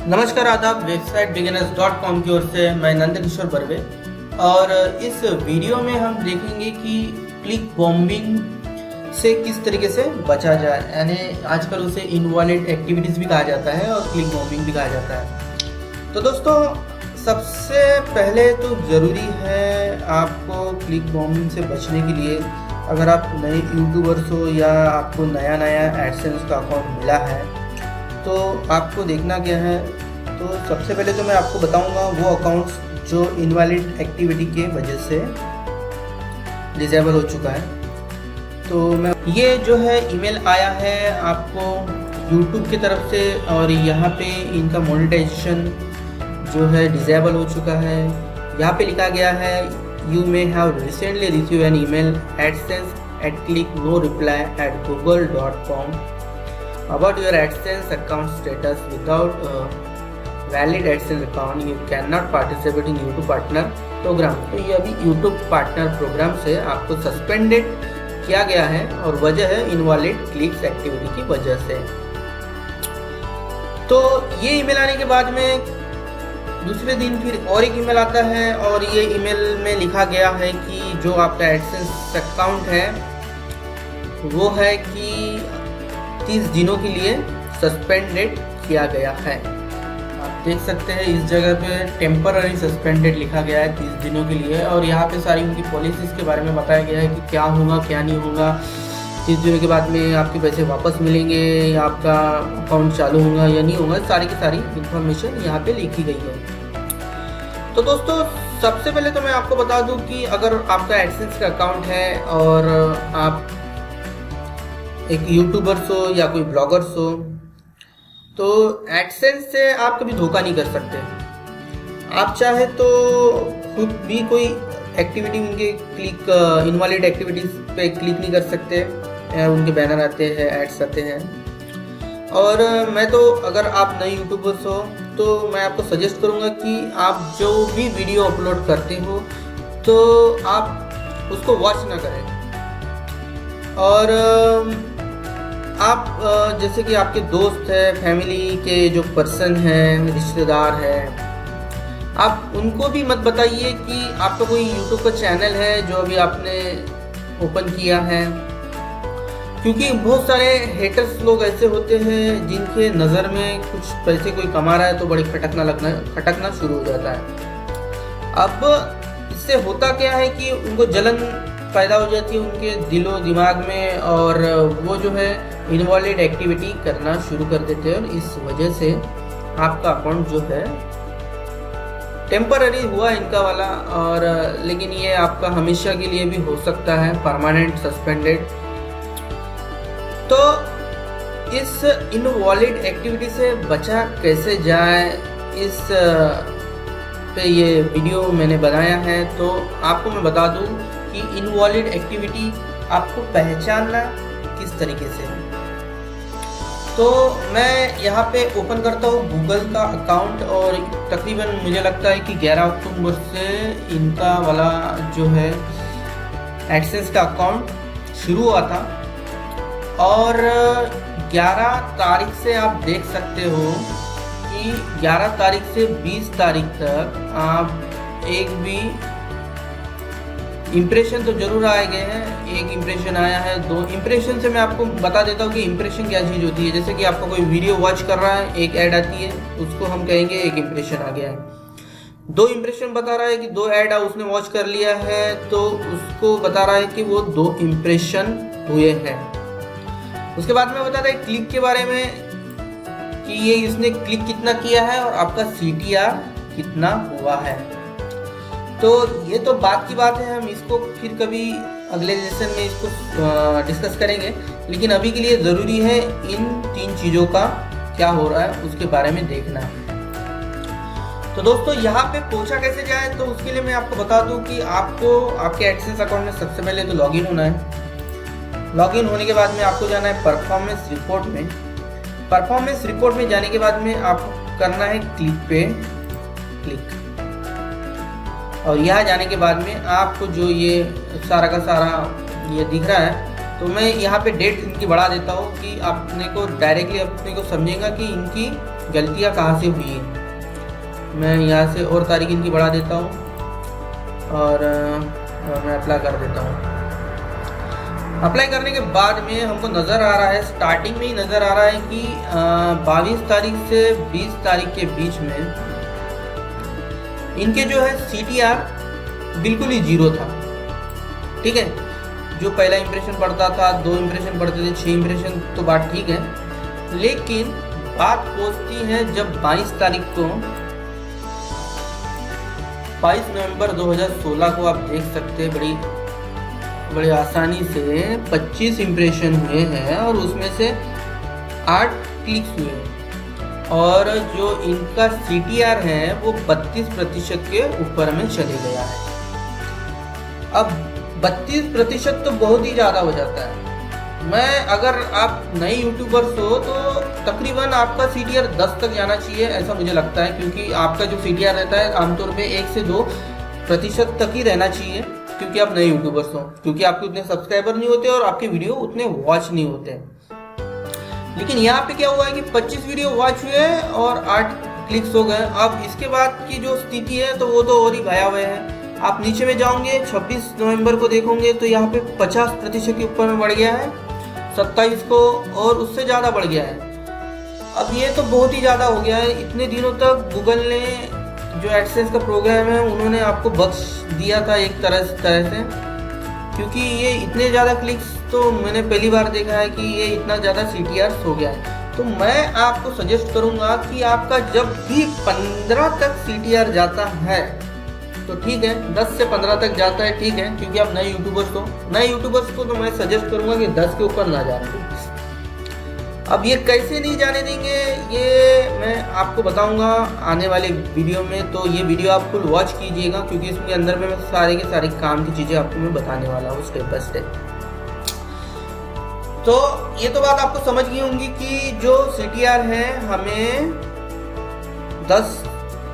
नमस्कार आदाब। वेबसाइट बिगिनर्स.com की ओर से मैं नंदकिशोर बर्वे और इस वीडियो में हम देखेंगे कि क्लिक बॉम्बिंग से किस तरीके से बचा जाए। यानी आजकल उसे इनवॉलिड एक्टिविटीज़ भी कहा जाता है और क्लिक बॉम्बिंग भी कहा जाता है। तो दोस्तों, सबसे पहले तो ज़रूरी है आपको क्लिक बॉम्बिंग से बचने के लिए, अगर आप नए यूट्यूबर्स हो या आपको नया एडसेंस का अकाउंट मिला है तो आपको देखना क्या है। तो सबसे पहले तो मैं आपको बताऊंगा वो अकाउंट्स जो इनवैलिड एक्टिविटी के वजह से डिसेबल हो चुका है। तो मैं ये जो है ईमेल आया है आपको यूट्यूब की तरफ से और यहाँ पे इनका मोनेटाइजेशन जो है डिसेबल हो चुका है। यहाँ पे लिखा गया है you may have recently receive an email AdSense @click no reply @google.com about your AdSense account status. Without a valid AdSense account you cannot participate in YouTube partner program। तो ये अभी YouTube partner program से आपको suspended किया गया है और वजह है इनवैलिड क्लिक्स एक्टिविटी की वजह से। तो ये ईमेल आने के बाद में दूसरे दिन फिर और एक ईमेल आता है और ये ईमेल में लिखा गया है कि जो आपका AdSense अकाउंट है वो है कि 30 दिनों के लिए सस्पेंडेड किया गया है। आप देख सकते हैं इस जगह पे टेम्पररी सस्पेंडेड लिखा गया है 30 दिनों के लिए और यहाँ पे सारी उनकी पॉलिसीज़ के बारे में बताया गया है कि क्या होगा क्या नहीं होगा। 30 दिनों के बाद में आपके पैसे वापस मिलेंगे या आपका अकाउंट चालू होगा या नहीं होगा, सारी की सारी इंफॉर्मेशन यहाँ पे लिखी गई है। तो दोस्तों, सबसे पहले तो मैं आपको बता दूँ कि अगर आपका एडसेंस का अकाउंट है और आप एक यूट्यूबर्स हो या कोई ब्लॉगर्स हो तो एडसेंस से आप कभी धोखा नहीं कर सकते। आप चाहे तो खुद भी कोई एक्टिविटी उनके क्लिक इनवैलिड एक्टिविटीज़ पे क्लिक नहीं कर सकते, उनके बैनर आते हैं, एड्स आते हैं। और मैं तो अगर आप नए यूट्यूबर्स हो तो मैं आपको सजेस्ट करूँगा कि आप जो भी वीडियो अपलोड करते हो तो आप उसको वॉच ना करें। और आप जैसे कि आपके दोस्त हैं, फैमिली के जो पर्सन हैं, रिश्तेदार हैं, आप उनको भी मत बताइए कि आपका कोई यूट्यूब का चैनल है जो अभी आपने ओपन किया है, क्योंकि बहुत सारे हेटर्स लोग ऐसे होते हैं जिनके नज़र में कुछ पैसे कोई कमा रहा है तो बड़ी खटकना शुरू हो जाता है। अब इससे होता क्या है कि उनको जलन पैदा हो जाती है उनके दिलो दिमाग में और वो जो है इनवैलिड एक्टिविटी करना शुरू कर देते हैं और इस वजह से आपका अकाउंट जो है टेम्पररी हुआ इनका वाला, और लेकिन ये आपका हमेशा के लिए भी हो सकता है परमानेंट सस्पेंडेड। तो इस इनवैलिड एक्टिविटी से बचा कैसे जाए, इस पे ये वीडियो मैंने बनाया है। तो आपको मैं बता दूं कि इनवैलिड एक्टिविटी आपको पहचानना किस तरीके से है। तो मैं यहाँ पे ओपन करता हूँ गूगल का अकाउंट और तकरीबन मुझे लगता है कि 11 अक्टूबर से इनका वाला जो है एडसेंस का अकाउंट शुरू हुआ था और 11 तारीख से आप देख सकते हो कि 11 तारीख से 20 तारीख तक आप एक भी इम्प्रेशन तो जरूर आए गए हैं। एक इम्प्रेशन आया है, 2 इम्प्रेशन से मैं आपको बता देता हूँ कि इम्प्रेशन क्या चीज़ होती है। जैसे कि आपका कोई वीडियो वॉच कर रहा है, एक ऐड आती है, उसको हम कहेंगे एक इम्प्रेशन आ गया है। 2 इम्प्रेशन बता रहा है कि 2 ऐड उसने वॉच कर लिया है तो उसको बता रहा है कि वो 2 इम्प्रेशन हुए हैं। उसके बाद में बताता है क्लिक के बारे में कि ये इसने क्लिक कितना किया है और आपका CTR कितना हुआ है। तो ये तो बात की बात है, हम इसको फिर कभी अगले लेसन में इसको डिस्कस करेंगे, लेकिन अभी के लिए ज़रूरी है इन 3 चीज़ों का क्या हो रहा है उसके बारे में देखना। तो दोस्तों, यहाँ पे पहुँचा कैसे जाए, तो उसके लिए मैं आपको बता दूँ कि आपको आपके एडसेंस अकाउंट में सबसे पहले तो लॉगिन होना है। लॉगिन होने के बाद में आपको जाना है परफॉर्मेंस रिपोर्ट में। परफॉर्मेंस रिपोर्ट में जाने के बाद में आपको करना है क्लिक पे क्लिक, और यहाँ जाने के बाद में आपको जो ये सारा का सारा ये दिख रहा है तो मैं यहाँ पे डेट इनकी बढ़ा देता हूँ कि आपने को डायरेक्टली अपने को समझेगा कि इनकी गलतियाँ कहाँ से हुई हैं। मैं यहाँ से और तारीख इनकी बढ़ा देता हूँ और मैं अप्लाई कर देता हूँ। अप्लाई करने के बाद में हमको नज़र आ रहा है, स्टार्टिंग में ही नज़र आ रहा है कि 22 तारीख से 20 तारीख के बीच में इनके जो है CTR बिल्कुल ही 0 था। ठीक है, जो पहला इंप्रेशन पड़ता था, 2 इंप्रेशन पड़ते थे, 6 इंप्रेशन, तो बात ठीक है। लेकिन बात पहुंचती है जब 22 तारीख को, 22 नवंबर 2016 को आप देख सकते हैं बड़ी आसानी से 25 इंप्रेशन हुए हैं और उसमें से 8 क्लिक्स हुए हैं और जो इनका CTR है वो 32% के ऊपर में चले गया है। अब 32% तो बहुत ही ज़्यादा हो जाता है। अगर आप नए यूट्यूबर्स हो तो तकरीबन आपका CTR 10 तक जाना चाहिए, ऐसा मुझे लगता है, क्योंकि आपका जो CTR रहता है आमतौर पे 1 से 2% तक ही रहना चाहिए, क्योंकि आप नए यूट्यूबर्स हो, क्योंकि आपके उतने सब्सक्राइबर नहीं होते और आपके वीडियो उतने वॉच नहीं होते। लेकिन यहाँ पे क्या हुआ है कि 25 वीडियो वॉच हुए और 8 क्लिक्स हो गए। अब इसके बाद की जो स्थिति है तो वो तो और ही भयावह है। आप नीचे में जाओगे 26 नवंबर को देखोगे तो यहाँ पे 50% के ऊपर में बढ़ गया है, 27 को और उससे ज़्यादा बढ़ गया है। अब ये तो बहुत ही ज़्यादा हो गया है। इतने दिनों तक गूगल ने जो एडसेंस का प्रोग्राम है उन्होंने आपको बख्श दिया था एक तरह से, क्योंकि ये इतने ज़्यादा क्लिक्स तो मैंने पहली बार देखा है कि ये इतना ज़्यादा CTR हो गया है। तो मैं आपको सजेस्ट करूँगा कि आपका जब भी 15 तक CTR जाता है तो ठीक है, 10 से 15 तक जाता है ठीक है, क्योंकि आप नए यूट्यूबर्स को तो मैं सजेस्ट करूँगा कि 10 के ऊपर ना जाने दें। अब ये कैसे नहीं जाने देंगे ये मैं आपको बताऊंगा आने वाले वीडियो में, तो ये वीडियो आप फुल वॉच कीजिएगा, क्योंकि इसके अंदर में मैं सारे के सारे काम की चीज़ें आपको मैं बताने वाला हूँ स्टेप बाय स्टेप। तो ये तो बात आपको समझ गई होंगी कि जो CTR है हमें 10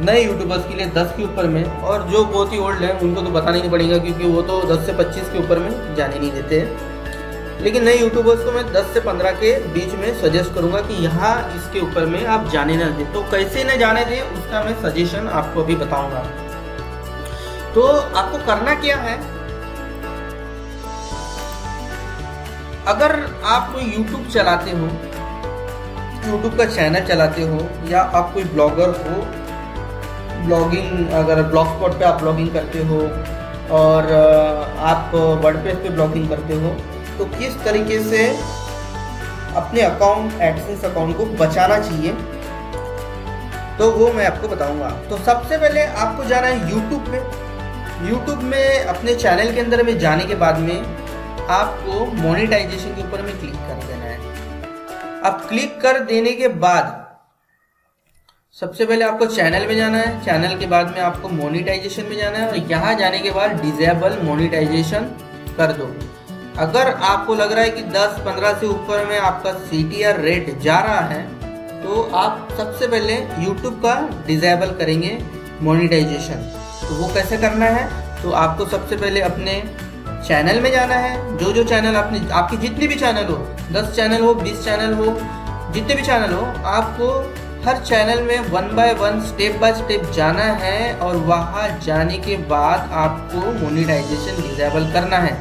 नए यूट्यूबर्स के लिए 10 के ऊपर में, और जो बहुत ही ओल्ड है उनको तो बताना ही नहीं पड़ेगा, क्योंकि वो तो 10 से 25 के ऊपर में जाने नहीं देते हैं। लेकिन नए यूट्यूबर्स को मैं 10 से 15 के बीच में सजेस्ट करूंगा कि यहाँ इसके ऊपर में आप जाने ना दें। तो कैसे न जाने दें उसका मैं सजेशन आपको अभी बताऊंगा। तो आपको करना क्या है, अगर आप कोई YouTube चलाते हो, YouTube का चैनल चलाते हो, या आप कोई ब्लॉगर हो, ब्लॉगिंग अगर ब्लॉगस्पॉट पे आप ब्लॉगिंग करते हो और आप वर्डप्रेस पे ब्लॉगिंग करते हो, तो किस तरीके से अपने अकाउंट एडसेंस अकाउंट को बचाना चाहिए तो वो मैं आपको बताऊंगा। तो सबसे पहले आपको जाना है यूट्यूब में अपने चैनल के अंदर में जाने के बाद में आपको मोनेटाइजेशन के ऊपर में क्लिक कर देना है। अब क्लिक कर देने के बाद सबसे पहले आपको चैनल में जाना है, चैनल के बाद में आपको मोनेटाइजेशन में जाना है और यहाँ जाने के बाद डिसेबल मोनेटाइजेशन कर दो। अगर आपको लग रहा है कि 10-15 से ऊपर में आपका CTR रेट जा रहा है तो आप सबसे पहले YouTube का डिसेबल करेंगे मोनेटाइजेशन। तो वो कैसे करना है, तो आपको सबसे पहले अपने चैनल में जाना है। जो चैनल आपके जितने भी चैनल हो, 10 चैनल हो, 20 चैनल हो, जितने भी चैनल हो, आपको हर चैनल में 1 बाय 1 स्टेप बाय स्टेप जाना है और वहाँ जाने के बाद आपको मोनेटाइजेशन डिसेबल करना है।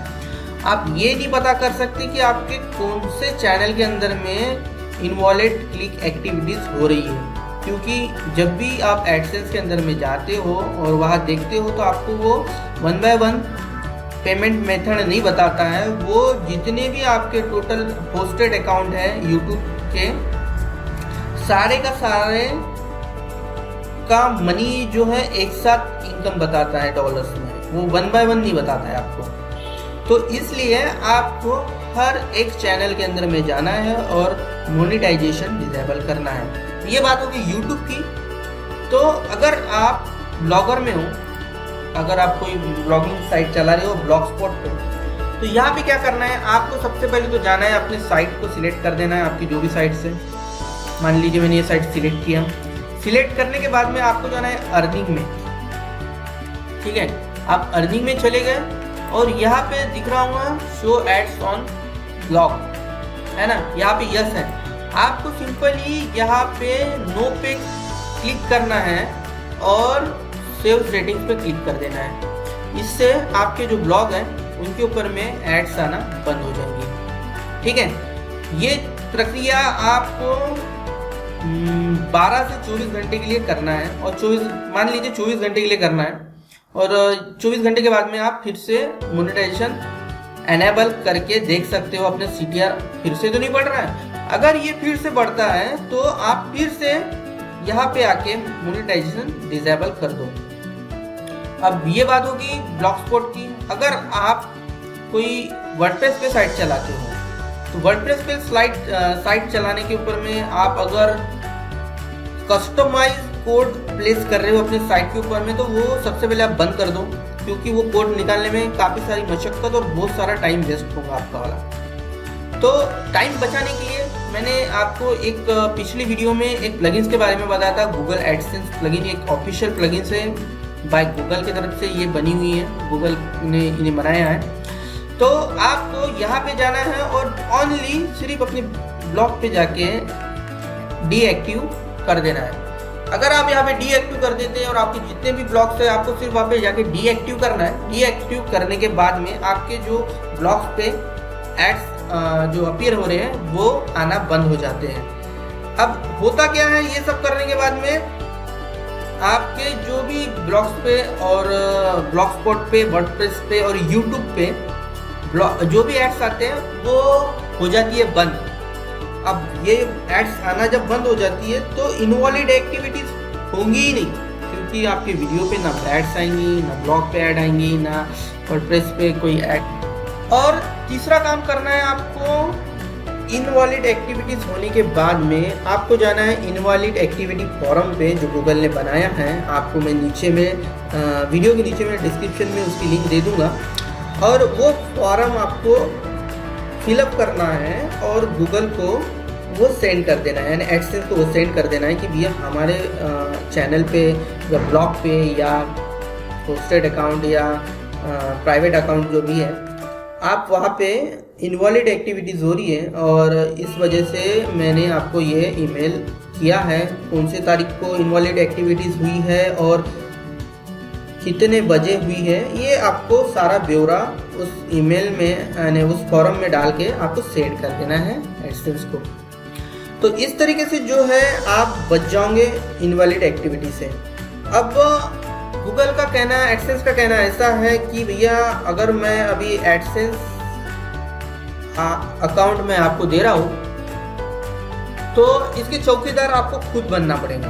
आप ये नहीं पता कर सकते कि आपके कौन से चैनल के अंदर में इनवॉलिड क्लिक एक्टिविटीज़ हो रही है, क्योंकि जब भी आप एडसेंस के अंदर में जाते हो और वहाँ देखते हो तो आपको वो 1 बाय 1 पेमेंट मेथड नहीं बताता है। वो जितने भी आपके टोटल पोस्टेड अकाउंट है यूट्यूब के, सारे का मनी जो है एक साथ इनकम बताता है डॉलर्स में, वो 1 बाय 1 नहीं बताता है आपको। तो इसलिए आपको हर एक चैनल के अंदर में जाना है और मोनेटाइजेशन डिसेबल करना है। ये बात होगी यूट्यूब की। तो अगर आप ब्लॉगर में हो, अगर आप कोई ब्लॉगिंग साइट चला रहे हो ब्लॉगस्पॉट पे, तो यहाँ पे क्या करना है, आपको सबसे पहले तो जाना है, अपने साइट को सिलेक्ट कर देना है, आपकी जो भी साइट से। मान लीजिए मैंने ये साइट सिलेक्ट किया। सिलेक्ट करने के बाद में आपको जाना है अर्निंग में। ठीक है, आप अर्निंग में चले गए और यहाँ पे दिख रहा होगा शो एड्स ऑन ब्लॉग, है ना, यहाँ पे यस है। आपको सिंपली यहाँ पे नो पे क्लिक करना है और सेव सेटिंग्स पे क्लिक कर देना है। इससे आपके जो ब्लॉग हैं उनके ऊपर में एड्स आना बंद हो जाएंगी। ठीक है, ये प्रक्रिया आपको 12 से 24 घंटे के लिए करना है और 24 घंटे के लिए करना है और 24 घंटे के बाद में आप फिर से मोनेटाइजेशन एनेबल करके देख सकते हो अपने CTR फिर से तो नहीं बढ़ रहा है। अगर ये फिर से बढ़ता है तो आप फिर से यहाँ पे आके मोनेटाइजेशन डिसेबल कर दो। अब ये बात होगी ब्लॉगस्पॉट की। अगर आप कोई वर्डप्रेस पे साइट चलाते हो तो वर्डप्रेस पे साइट चलाने के ऊपर में आप अगर कस्टमाइज कोड प्लेस कर रहे हो अपने साइट के ऊपर में तो वो सबसे पहले आप बंद कर दो, क्योंकि वो कोड निकालने में काफ़ी सारी मशक्कत और बहुत सारा टाइम वेस्ट होगा आपका वाला। तो टाइम बचाने के लिए मैंने आपको एक पिछली वीडियो में एक प्लगइन्स के बारे में बताया था। गूगल एडसेंस प्लगइन एक ऑफिशियल प्लगइन है, बाय गूगल की तरफ से ये बनी हुई है, गूगल ने इन्हें बनाया है। तो आपको यहाँ पे जाना है और ओनली सिर्फ अपने ब्लॉग पे जाके डीएक्टिव कर देना है। अगर आप यहाँ पे डीएक्टिव कर देते हैं और आपके जितने भी ब्लॉग्स है आपको सिर्फ वहाँ पे जाके डीएक्टिव करना है। डीएक्टिव करने के बाद में आपके जो ब्लॉग्स पे एड्स जो अपीयर हो रहे हैं वो आना बंद हो जाते हैं। अब होता क्या है, ये सब करने के बाद में आपके जो भी ब्लॉग्स पे और ब्लॉगस्पॉट पे, वर्डप्रेस पे और यूट्यूब पे जो भी एड्स आते हैं वो हो जाती है बंद। अब ये एड्स आना जब बंद हो जाती है तो इनवैलिड एक्टिविटीज होंगी ही नहीं, क्योंकि आपके वीडियो पे ना एड्स आएंगी, ना ब्लॉग पे ऐड आएंगी, ना वर्डप्रेस पे कोई ऐड। और तीसरा काम करना है आपको, इनवैलिड एक्टिविटीज होने के बाद में आपको जाना है इनवैलिड एक्टिविटी फॉरम पे जो गूगल ने बनाया है। आपको मैं नीचे में वीडियो के नीचे में डिस्क्रिप्शन में उसकी लिंक दे दूंगा और वो फॉरम आपको फिलअप करना है और गूगल को वो सेंड कर देना है, यानी एडसेंस को वो सेंड कर देना है कि भैया हमारे चैनल पे या ब्लॉग पे या होस्टेड अकाउंट या प्राइवेट अकाउंट जो भी है, आप वहाँ पे इनवैलिड एक्टिविटीज़ हो रही है और इस वजह से मैंने आपको ये ईमेल किया है। कौन से तारीख को इनवैलिड एक्टिविटीज़ हुई है और कितने बजे हुई है, ये आपको सारा ब्यौरा उस ईमेल में यानी उस फॉरम में डाल के आपको सेंड कर देना है एडसेंस को। तो इस तरीके से जो है आप बच जाओगे इनवैलिड एक्टिविटी से। अब गूगल का कहना, एडसेंस का कहना ऐसा है कि भैया अगर मैं अभी एडसेंस अकाउंट में आपको दे रहा हूँ तो इसके चौकीदार आपको खुद बनना पड़ेगा।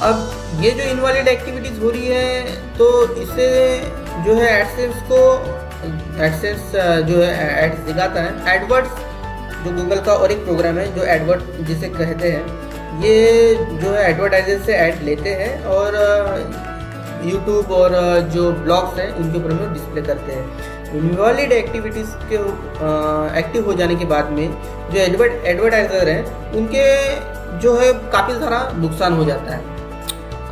अब ये जो इनवैलिड एक्टिविटीज़ हो रही है तो इससे जो है एडसेंस जो है एड्स दिखाता है। एडवर्ड्स जो गूगल का और एक प्रोग्राम है जो एडवर्ड जिसे कहते हैं, ये जो है एडवर्टाइजर से ऐड लेते हैं और यूट्यूब और जो ब्लॉग्स हैं इनके ऊपर में डिस्प्ले करते हैं। इनवैलिड एक्टिविटीज़ के एक्टिव हो जाने के बाद में जो एडवर्टाइजर हैं उनके जो है काफ़ी सारा नुकसान हो जाता है।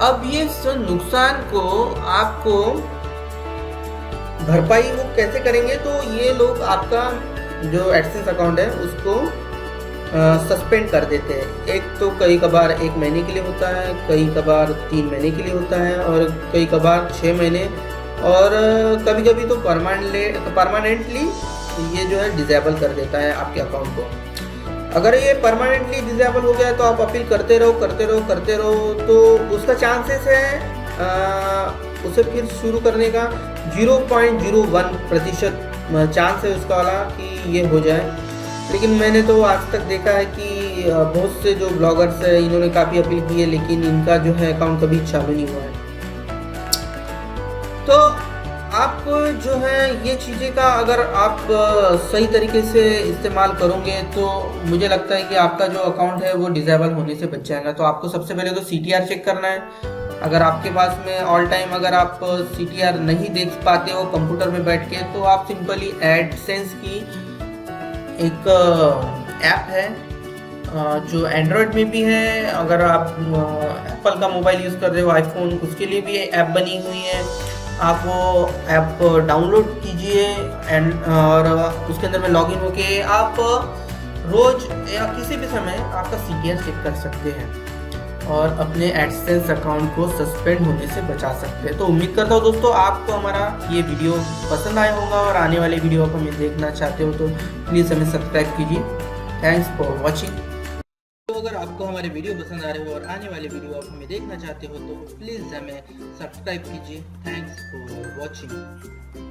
अब ये नुकसान को आपको भरपाई वो कैसे करेंगे, तो ये लोग आपका जो एडसेंस अकाउंट है उसको सस्पेंड कर देते हैं। एक तो कई कबार 1 महीने के लिए होता है, कई कबार 3 महीने के लिए होता है और कई कबार 6 महीने और कभी कभी तो परमानेंटली ये जो है डिसेबल कर देता है आपके अकाउंट को। अगर ये परमानेंटली डिसेबल हो गया तो आप अपील करते रहो तो उसका चांसेस है उसे फिर शुरू करने का 0.01% चांस है उसका वाला कि ये हो जाए। लेकिन मैंने तो आज तक देखा है कि बहुत से जो ब्लॉगर्स हैं इन्होंने काफ़ी अपील की है लेकिन इनका जो है अकाउंट कभी चालू नहीं हुआ है। तो आप जो है ये चीज़ें का अगर आप सही तरीके से इस्तेमाल करोगे तो मुझे लगता है कि आपका जो अकाउंट है वो डिसेबल होने से बच जाएगा। तो आपको सबसे पहले तो CTR चेक करना है। अगर आपके पास में ऑल टाइम अगर आप CTR नहीं देख पाते हो कंप्यूटर में बैठ के तो आप सिंपली एडसेंस की एक ऐप है जो एंड्रॉयड में भी है। अगर आप एप्पल का मोबाइल यूज़ कर रहे हो आईफोन, उसके लिए भी ऐप बनी हुई है। आप वो ऐप डाउनलोड कीजिए और उसके अंदर में लॉगिन होके आप रोज या किसी भी समय आपका CTR चेक कर सकते हैं और अपने एडसेंस अकाउंट को सस्पेंड होने से बचा सकते हैं। तो उम्मीद करता हूँ दोस्तों आपको हमारा ये वीडियो पसंद आया होगा और आने वाले वीडियो आप हमें देखना चाहते हो तो प्लीज़ हमें सब्सक्राइब कीजिए। Thanks for watching. तो अगर आपको हमारे वीडियो पसंद आ रहे हो और आने वाले वीडियो आप हमें देखना चाहते हो तो प्लीज़ हमें सब्सक्राइब कीजिए। Thanks for watching.